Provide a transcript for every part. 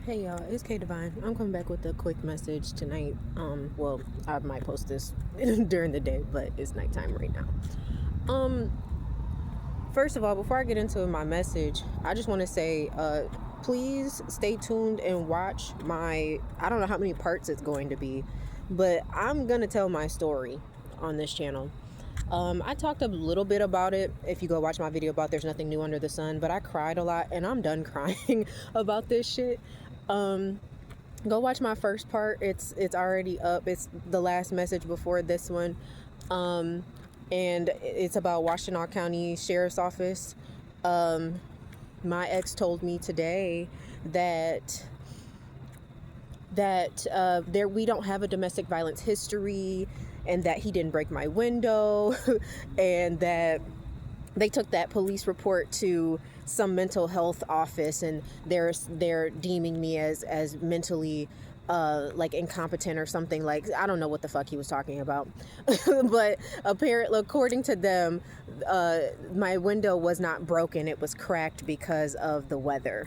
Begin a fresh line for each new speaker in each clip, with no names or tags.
Hey y'all, it's K Divine. I'm coming back with a quick message tonight. Well, I might post this during the day, but it's nighttime right now. First of all, before I get into my message, I just want to say, please stay tuned and watch I don't know how many parts it's going to be, but I'm gonna tell my story on this channel. I talked a little bit about it if you go watch my video about There's Nothing New Under the Sun, but I cried a lot and I'm done crying about this shit. Go watch my first part. It's already up. It's the last message before this one. And it's about Washtenaw County Sheriff's Office. My ex told me today that there we don't have a domestic violence history, and that he didn't break my window, and that they took that police report to some mental health office, and they're deeming me as mentally like incompetent or something. Like, I don't know what the fuck he was talking about. But apparently, according to them, my window was not broken, it was cracked because of the weather.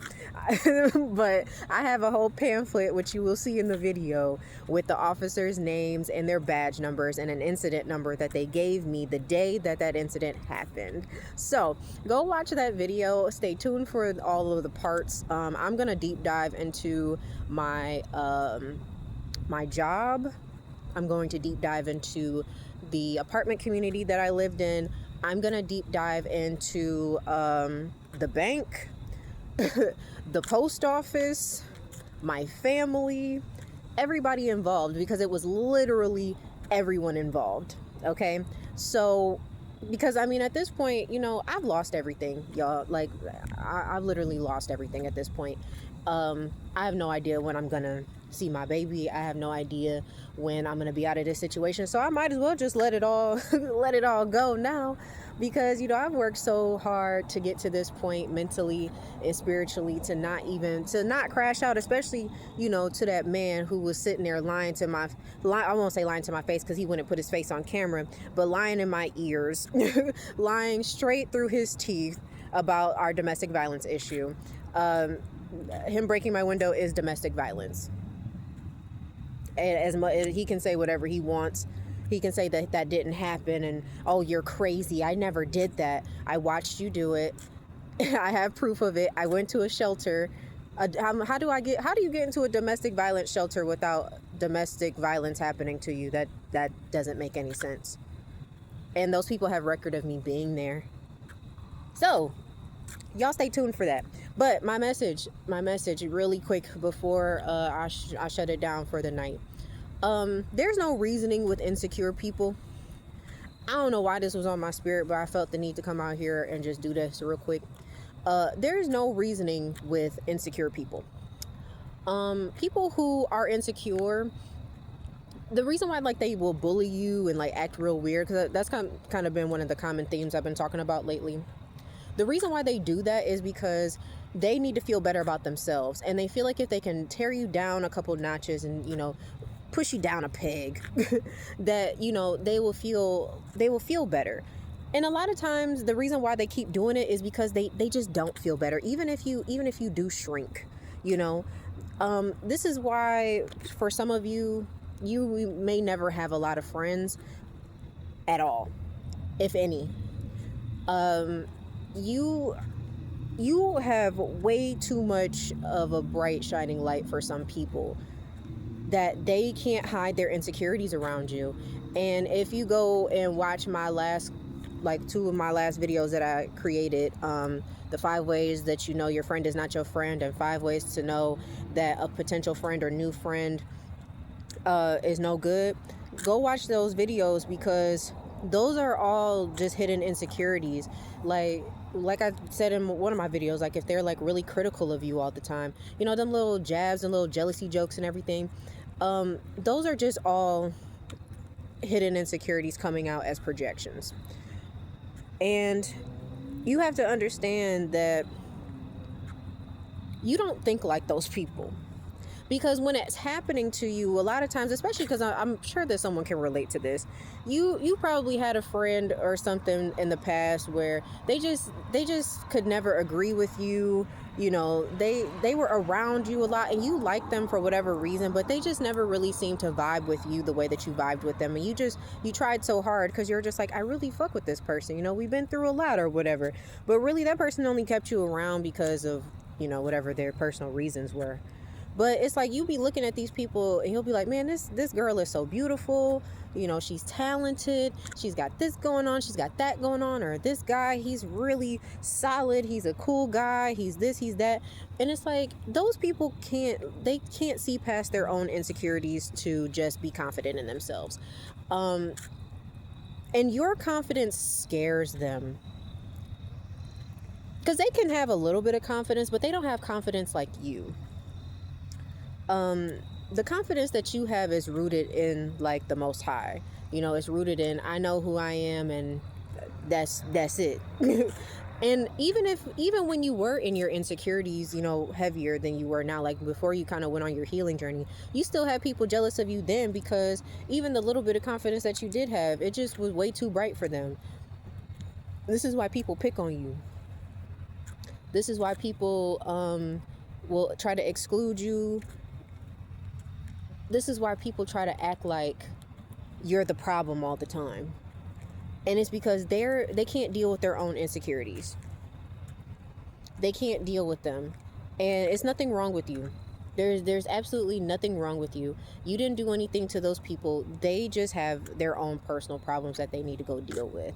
But I have a whole pamphlet, which you will see in the video, with the officers' names and their badge numbers and an incident number that they gave me the day that incident happened. So go watch that video. Stay tuned for all of the parts. I'm gonna deep dive into my my job. I'm going to deep dive into the apartment community that I lived in. I'm gonna deep dive into the bank, the post office, my family, everybody involved, because it was literally everyone involved. Okay, so because I mean, at this point, I've lost everything, y'all. Like, I've literally lost everything at this point. I have no idea when I'm gonna see my baby. I have no idea when I'm gonna be out of this situation. So I might as well just let it all let it all go now, because I've worked so hard to get to this point, mentally and spiritually, to not crash out, especially to that man who was sitting there lying to my I won't say lying to my face, because he wouldn't put his face on camera, but lying in my ears, lying straight through his teeth about our domestic violence issue. Him breaking my window is domestic violence. And as much, he can say whatever he wants. He can say that didn't happen, and, oh, you're crazy, I never did that. I watched you do it. I have proof of it. I went to a shelter. How do you get into a domestic violence shelter without domestic violence happening to you? That doesn't make any sense. And those people have record of me being there. So y'all stay tuned for that. But my message really quick before I shut it down for the night. There's no reasoning with insecure people. I don't know why this was on my spirit, but I felt the need to come out here and just do this real quick. There's no reasoning with insecure people. People who are insecure, the reason why they will bully you and act real weird, because that's kind of been one of the common themes I've been talking about lately. The reason why they do that is because they need to feel better about themselves, and they feel like if they can tear you down a couple notches and push you down a peg, that they will feel better. And a lot of times the reason why they keep doing it is because they just don't feel better, even if you do shrink. This is why, for some of you may never have a lot of friends at all, if any. You have way too much of a bright shining light for some people, that they can't hide their insecurities around you. And if you go and watch my last, two of my last videos that I created, the 5 ways that your friend is not your friend, and 5 ways to know that a potential friend or new friend is no good, go watch those videos, because those are all just hidden insecurities. Like I said in one of my videos, if they're really critical of you all the time, them little jabs and little jealousy jokes and everything, those are just all hidden insecurities coming out as projections. And you have to understand that you don't think like those people. Because when it's happening to you, a lot of times, especially because I'm sure that someone can relate to this, you probably had a friend or something in the past where they just could never agree with you. They were around you a lot and you liked them for whatever reason, but they just never really seemed to vibe with you the way that you vibed with them. And you tried so hard because you're just like, I really fuck with this person, we've been through a lot or whatever. But really, that person only kept you around because of whatever their personal reasons were. But it's like you be looking at these people and you'll be like, man, this girl is so beautiful. She's talented. She's got this going on. She's got that going on. Or this guy, he's really solid. He's a cool guy. He's this, he's that. And it's like those people can't see past their own insecurities to just be confident in themselves. And your confidence scares them. Because they can have a little bit of confidence, but they don't have confidence like you. The confidence that you have is rooted in like the Most High. It's rooted in, I know who I am, and that's it. And even when you were in your insecurities, heavier than you were now, like before you kind of went on your healing journey, you still had people jealous of you then, because even the little bit of confidence that you did have, it just was way too bright for them. This is why people pick on you. This is why people will try to exclude you. This is why people try to act like you're the problem all the time. And it's because they can't deal with their own insecurities. They can't deal with them. And it's nothing wrong with you. There's absolutely nothing wrong with you. You didn't do anything to those people. They just have their own personal problems that they need to go deal with.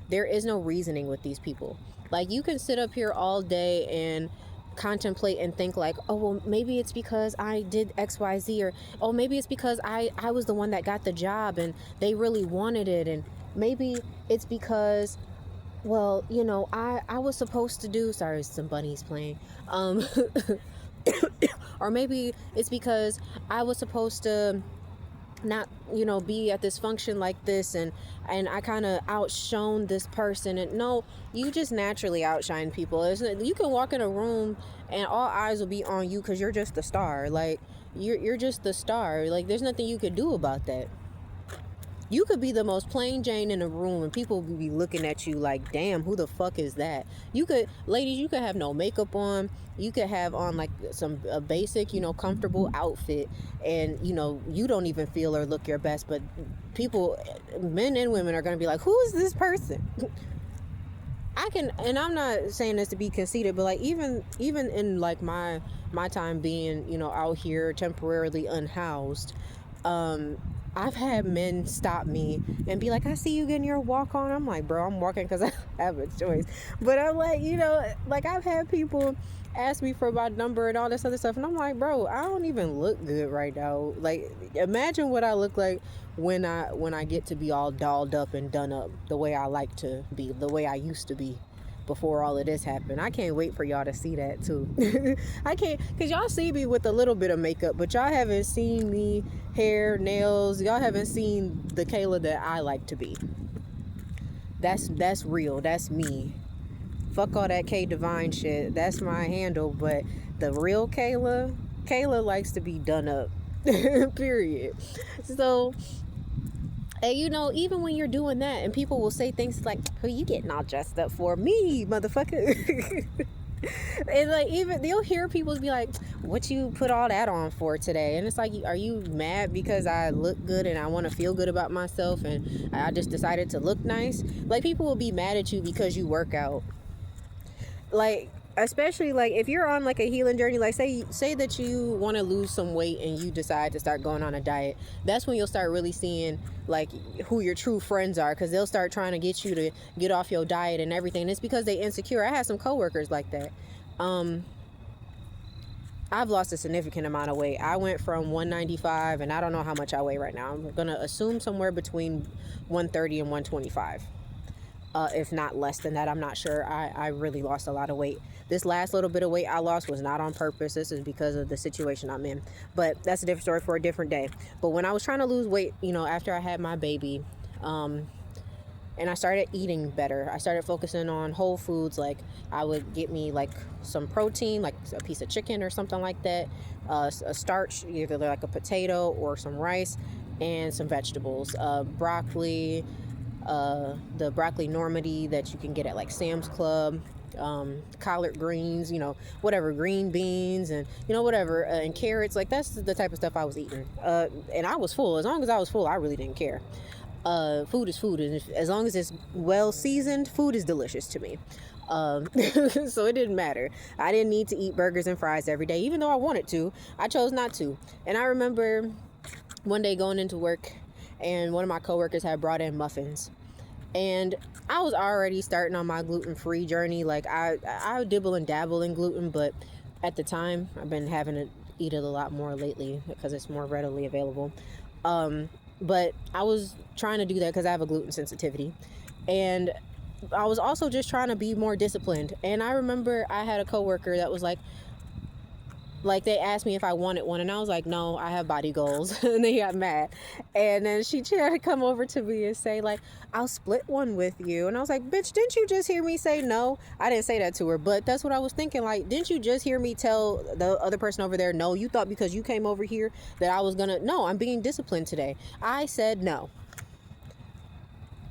There is no reasoning with these people. Like, you can sit up here all day and contemplate and think like, oh, well, maybe it's because I did XYZ, or oh, maybe it's because I was the one that got the job and they really wanted it, and maybe it's because, well, I was supposed to do, sorry, some bunnies playing, or maybe it's because I was supposed to not be at this function like this, and I kind of outshone this person. And no, you just naturally outshine people. You can walk in a room and all eyes will be on you because you're just the star. Like, you're just the star. Like, there's nothing you could do about that. You could be the most plain Jane in a room and people will be looking at you like, damn, who the fuck is that? Ladies, you could have no makeup on. You could have on like a basic, comfortable outfit, and, you don't even feel or look your best. But people, men and women, are going to be like, who is this person? And I'm not saying this to be conceited, but like even in like my time being, out here temporarily unhoused, I've had men stop me and be like, I see you getting your walk on. I'm like, bro, I'm walking because I have a choice. But I'm like, like, I've had people ask me for my number and all this other stuff. And I'm like, bro, I don't even look good right now. Like, imagine what I look like when I get to be all dolled up and done up the way I like to be, the way I used to be before all of this happened. I can't wait for y'all to see that too. I can't, because y'all see me with a little bit of makeup, but y'all haven't seen me hair, nails. Y'all haven't seen the Kayla that I like to be. That's real. That's me. Fuck all that K Divine shit. That's my handle. But the real Kayla likes to be done up. Period. So, and even when you're doing that, and people will say things like, who you getting all dressed up for? Me, motherfucker. And like, even you'll hear people be like, what you put all that on for today? And it's like, are you mad because I look good and I want to feel good about myself and I just decided to look nice? Like, people will be mad at you because you work out. Like, especially like if you're on like a healing journey, like say that you want to lose some weight and you decide to start going on a diet. That's when you'll start really seeing like who your true friends are, because they'll start trying to get you to get off your diet and everything. And it's because they insecure. I had some coworkers like that. I've lost a significant amount of weight. I went from 195 and I don't know how much I weigh right now. I'm gonna assume somewhere between 130 and 125. If not less than that, I'm not sure. I really lost a lot of weight. This last little bit of weight I lost was not on purpose. This is because of the situation I'm in. But that's a different story for a different day. But when I was trying to lose weight, after I had my baby, and and I started eating better. I started focusing on whole foods. Like I would get me like some protein, like a piece of chicken or something like that, a starch, either like a potato or some rice, and some vegetables, broccoli, the broccoli Normandy that you can get at like Sam's Club, collard greens, whatever, green beans, and whatever, and carrots. Like that's the type of stuff I was eating, and I was full. As long as I was full, I really didn't care. Food is food, and as long as it's well seasoned, food is delicious to me. So it didn't matter. I didn't need to eat burgers and fries every day, even though I wanted to. I chose not to. And I remember one day going into work, and one of my coworkers had brought in muffins, and I was already starting on my gluten-free journey. Like I dibble and dabble in gluten, but at the time I've been having to eat it a lot more lately because it's more readily available. But I was trying to do that because I have a gluten sensitivity, and I was also just trying to be more disciplined. And I remember I had a coworker that was like they asked me if I wanted one, and I was like, no, I have body goals. And they got mad, and then she tried to come over to me and say like, I'll split one with you. And I was like, bitch, didn't you just hear me say no? I didn't say that to her, but that's what I was thinking. Like, didn't you just hear me tell the other person over there no? You thought because you came over here that I was gonna? No, I'm being disciplined today. I said no.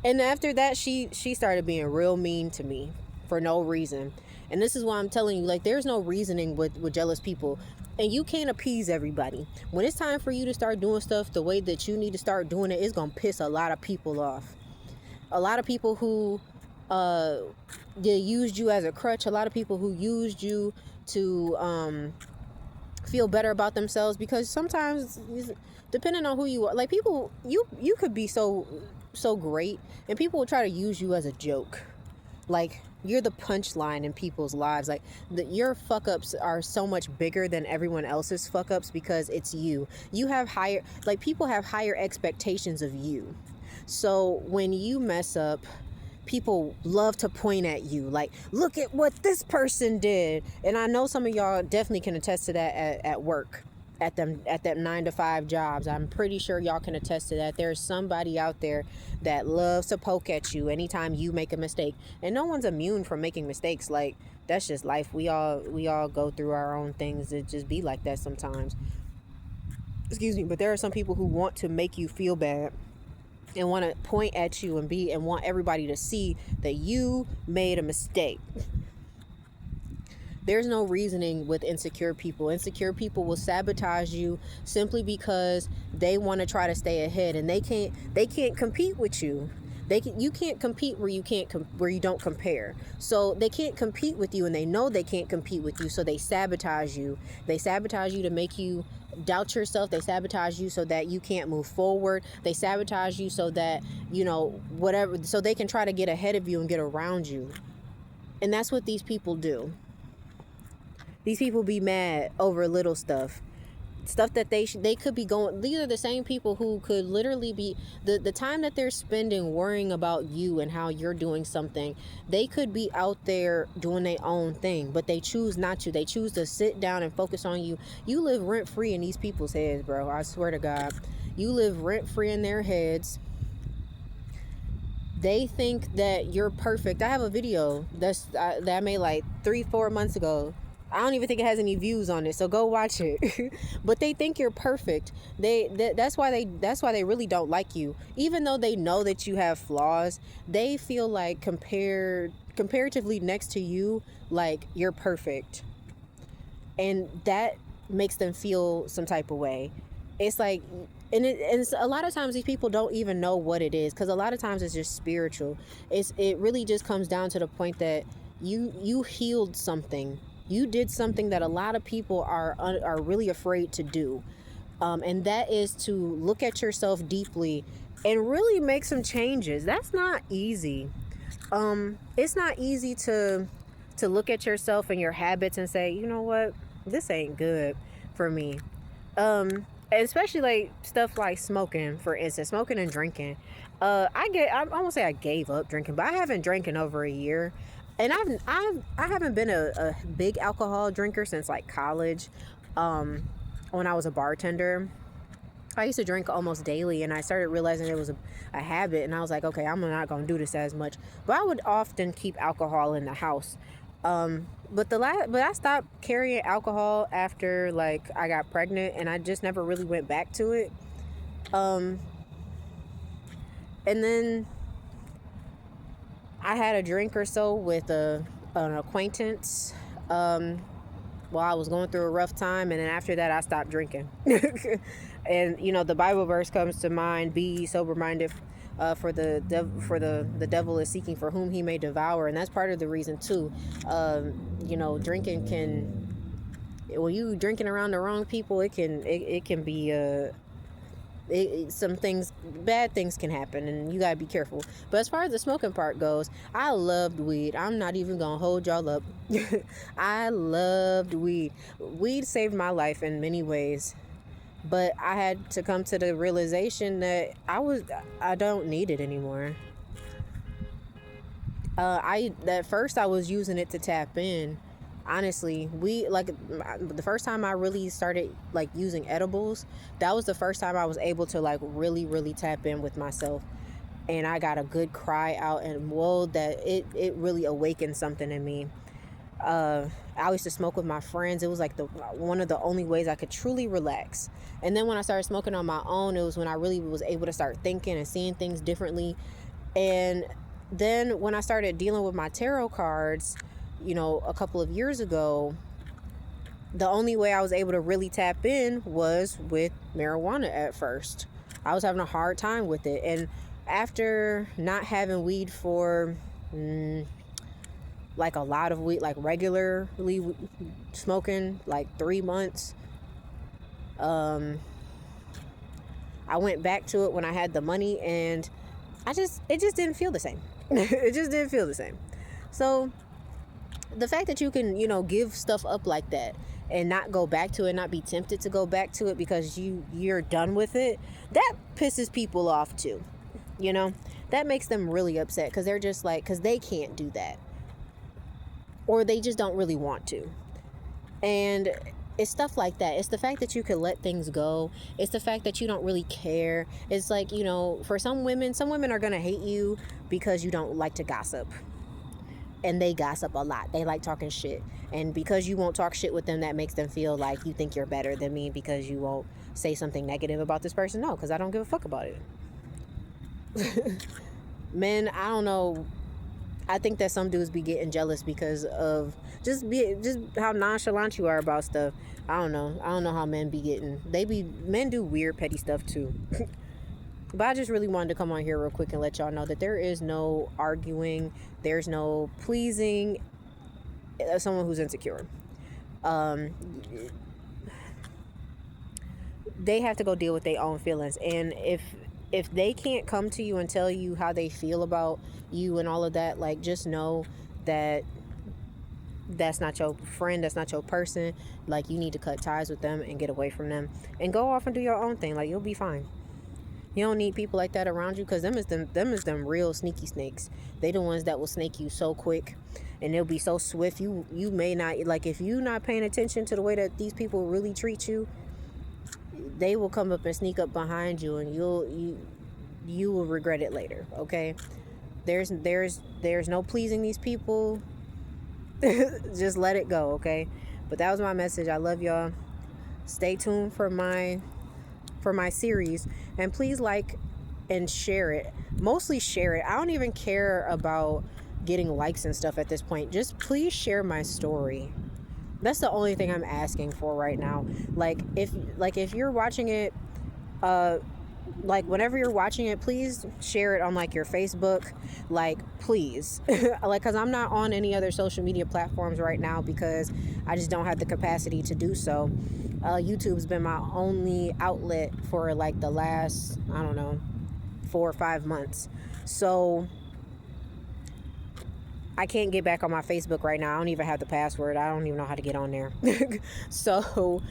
And after that, she started being real mean to me for no reason. And this is why I'm telling you, like, there's no reasoning with jealous people. And you can't appease everybody. When it's time for you to start doing stuff the way that you need to start doing it, it's going to piss a lot of people off. A lot of people who they used you as a crutch. A lot of people who used you to feel better about themselves. Because sometimes, depending on who you are, like people, you could be so great, and people will try to use you as a joke. Like, you're the punchline in people's lives. Like, your fuck ups are so much bigger than everyone else's fuck ups because it's you. You have people have higher expectations of you. So when you mess up, people love to point at you. Like, look at what this person did. And I know some of y'all definitely can attest to that at work. At that 9-to-5 jobs. I'm pretty sure y'all can attest to that. There's somebody out there that loves to poke at you anytime you make a mistake. And no one's immune from making mistakes. Like, that's just life. We all go through our own things. It just be like that sometimes. Excuse me. But there are some people who want to make you feel bad and want to point at you and want everybody to see that you made a mistake. There's no reasoning with insecure people. Insecure people will sabotage you simply because they want to try to stay ahead, and they can't compete with you. You can't compete where you don't compare. So they can't compete with you, and they know they can't compete with you, so they sabotage you. They sabotage you to make you doubt yourself. They sabotage you so that you can't move forward. They sabotage you so that, whatever, so they can try to get ahead of you and get around you. And that's what these people do. These people be mad over little stuff that they could be going. These are the same people who could literally be the time that they're spending worrying about you and how you're doing something. They could be out there doing their own thing, but they choose not to. They choose to sit down and focus on you. You live rent free in these people's heads, bro. I swear to God, you live rent free in their heads. They think that you're perfect. I have a video that I made like 3-4 months ago. I don't even think it has any views on it, so go watch it. But they think you're perfect. That's why they really don't like you. Even though they know that you have flaws, they feel like comparatively next to you, like you're perfect. And that makes them feel some type of way. It's like, and it's a lot of times these people don't even know what it is, because a lot of times it's just spiritual. It really just comes down to the point that you healed something. You did something that a lot of people are really afraid to do. And that is to look at yourself deeply and really make some changes. That's not easy. It's not easy to look at yourself and your habits and say, you know what, this ain't good for me. Especially like stuff like smoking, for instance, smoking and drinking. I won't say I gave up drinking, but I haven't drank in over a year. And I haven't been a big alcohol drinker since like college. When I was a bartender, I used to drink almost daily, and I started realizing it was a habit, and I was like, okay, I'm not going to do this as much. But I would often keep alcohol in the house. But I stopped carrying alcohol after like I got pregnant, and I just never really went back to it. Um, and then I had a drink or so with an acquaintance. While I was going through a rough time, and then after that I stopped drinking. And the Bible verse comes to mind: be ye sober minded, for the devil is seeking for whom he may devour. And that's part of the reason too. Drinking can, when you drinking around the wrong people, it can be some things, bad things can happen, and you gotta be careful. But as far as the smoking part goes, I loved weed. I'm not even gonna hold y'all up. I loved weed. Weed saved my life in many ways, but I had to come to the realization that I don't need it anymore. At first I was using it to tap in. Honestly, the first time I really started like using edibles, that was the first time I was able to like really, really tap in with myself. And I got a good cry out, and whoa, that it really awakened something in me. I used to smoke with my friends. It was like one of the only ways I could truly relax. And then when I started smoking on my own, it was when I really was able to start thinking and seeing things differently. And then when I started dealing with my tarot cards, a couple of years ago, the only way I was able to really tap in was with marijuana at first. I was having a hard time with it. And after not having weed for like a lot of weed, like regularly smoking, like 3 months, I went back to it when I had the money, and it just didn't feel the same. It just didn't feel the same. So the fact that you can, give stuff up like that and not go back to it, not be tempted to go back to it because you're done with it, that pisses people off too. That makes them really upset, because they're just like, because they can't do that, or they just don't really want to. And it's stuff like that. It's the fact that you can let things go. It's the fact that you don't really care. It's like, for some women are going to hate you because you don't like to gossip. And they gossip a lot. They like talking shit. And because you won't talk shit with them, that makes them feel like you think you're better than me because you won't say something negative about this person. No, because I don't give a fuck about it. Men, I don't know. I think that some dudes be getting jealous because of just how nonchalant you are about stuff. I don't know how men be getting. Men do weird petty stuff too. But I just really wanted to come on here real quick and let y'all know that there is no arguing, there's no pleasing someone who's insecure. They have to go deal with their own feelings, and if they can't come to you and tell you how they feel about you and all of that, like, just know that that's not your friend, that's not your person. Like, you need to cut ties with them and get away from them and go off and do your own thing. Like, you'll be fine. You don't need people like that around you, because them is them real sneaky snakes. They the ones that will snake you so quick, and they'll be so swift. You may not, like, if you not paying attention to the way that these people really treat you, they will come up and sneak up behind you, and you will regret it later. Okay, there's no pleasing these people. Just let it go. Okay, but that was my message. I love y'all. Stay tuned for my series, and please like and share it. Mostly share it. I don't even care about getting likes and stuff at this point. Just please share my story. That's the only thing I'm asking for right now. Like, if you're watching it, like, whenever you're watching it, please share it on like your Facebook, like, please. Like, because I'm not on any other social media platforms right now because I just don't have the capacity to do so. YouTube's been my only outlet for like the last, I don't know, 4 or 5 months. So I can't get back on my Facebook right now. I don't even have the password. I don't even know how to get on there. So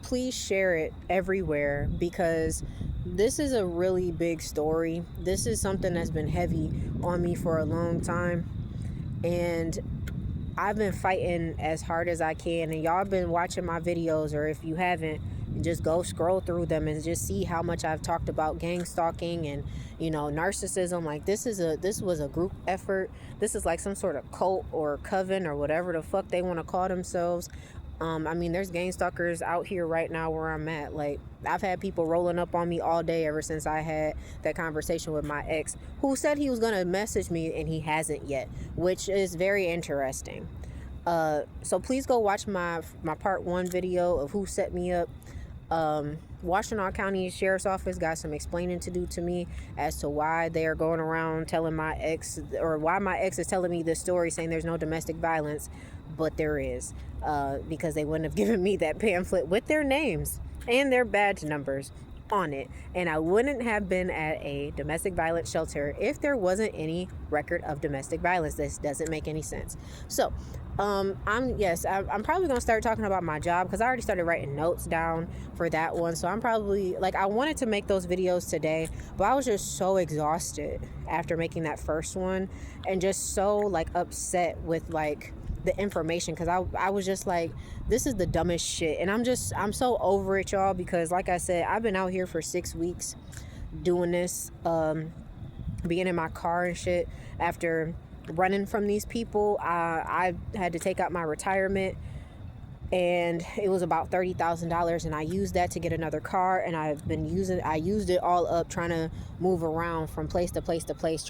please share it everywhere, because this is a really big story. This is something that's been heavy on me for a long time, and I've been fighting as hard as I can. And y'all been watching my videos, or if you haven't, just go scroll through them and just see how much I've talked about gang stalking and, you know, narcissism. Like, this was a group effort. This is like some sort of cult or coven or whatever the fuck they want to call themselves. I mean, there's gang stalkers out here right now where I'm at. Like, I've had people rolling up on me all day ever since I had that conversation with my ex, who said he was going to message me and he hasn't yet, which is very interesting. So please go watch my part 1 video of who set me up. Washtenaw County Sheriff's Office got some explaining to do to me as to why they are going around telling my ex, or why my ex is telling me this story saying there's no domestic violence, but there is, because they wouldn't have given me that pamphlet with their names and their badge numbers on it, and I wouldn't have been at a domestic violence shelter if there wasn't any record of domestic violence. This doesn't make any sense. So I'm probably gonna start talking about my job, because I already started writing notes down for that one. So I'm probably, like, I wanted to make those videos today, but I was just so exhausted after making that first one, and just so, like, upset with, like, the information, because I was just like, this is the dumbest shit, and I'm so over it, y'all, because like I said, I've been out here for 6 weeks doing this, being in my car and shit. After running from these people, I had to take out my retirement, and it was about $30,000, and I used that to get another car, and I used it all up trying to move around from place to place to place,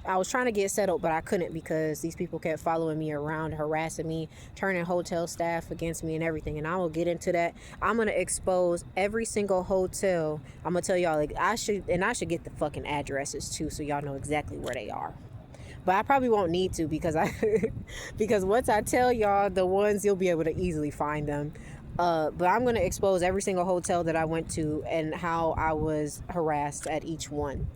I was trying to get settled, but I couldn't, because these people kept following me around, harassing me, turning hotel staff against me and everything. And I will get into that. I'm going to expose every single hotel. I'm going to tell y'all, like, I should get the fucking addresses too, so y'all know exactly where they are. But I probably won't need to, because because once I tell y'all the ones, you'll be able to easily find them. But I'm going to expose every single hotel that I went to and how I was harassed at each one.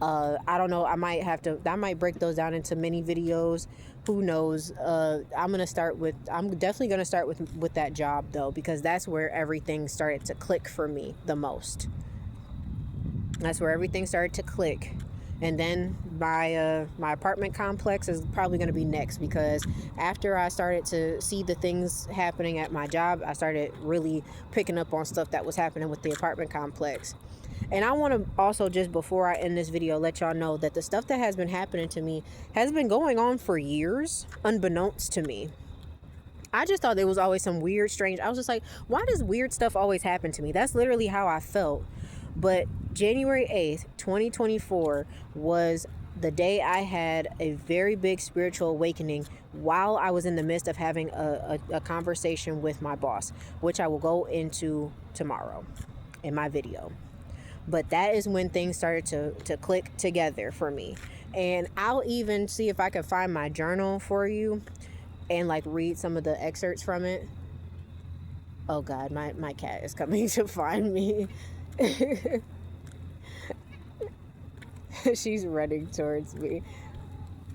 I don't know, I might break those down into mini videos. Who knows? I'm definitely going to start with that job, though, because that's where everything started to click for me the most. That's where everything started to click. And then my apartment complex is probably going to be next, because after I started to see the things happening at my job, I started really picking up on stuff that was happening with the apartment complex. And I want to also, just before I end this video, let y'all know that the stuff that has been happening to me has been going on for years, unbeknownst to me. I just thought there was always some weird, strange. I was just like, why does weird stuff always happen to me? That's literally how I felt. But January 8th, 2024 was the day I had a very big spiritual awakening while I was in the midst of having a conversation with my boss, which I will go into tomorrow in my video. But that is when things started to click together for me. And I'll even see if I can find my journal for you and, like, read some of the excerpts from it. Oh God, my cat is coming to find me. She's running towards me.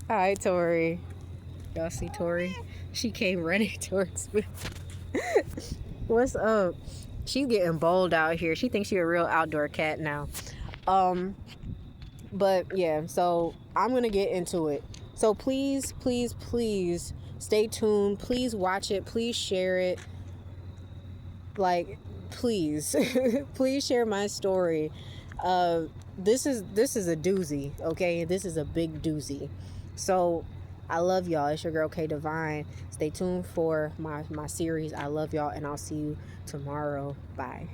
Hi, Tori. Y'all see Tori? She came running towards me. What's up? She's getting bold out here. She thinks she's a real outdoor cat now. But yeah, so I'm going to get into it. So please, please, please stay tuned. Please watch it. Please share it. Like, please, please share my story. This is a doozy, okay? This is a big doozy. So I love y'all. It's your girl K Divine. Stay tuned for my series. I love y'all, and I'll see you tomorrow. Bye.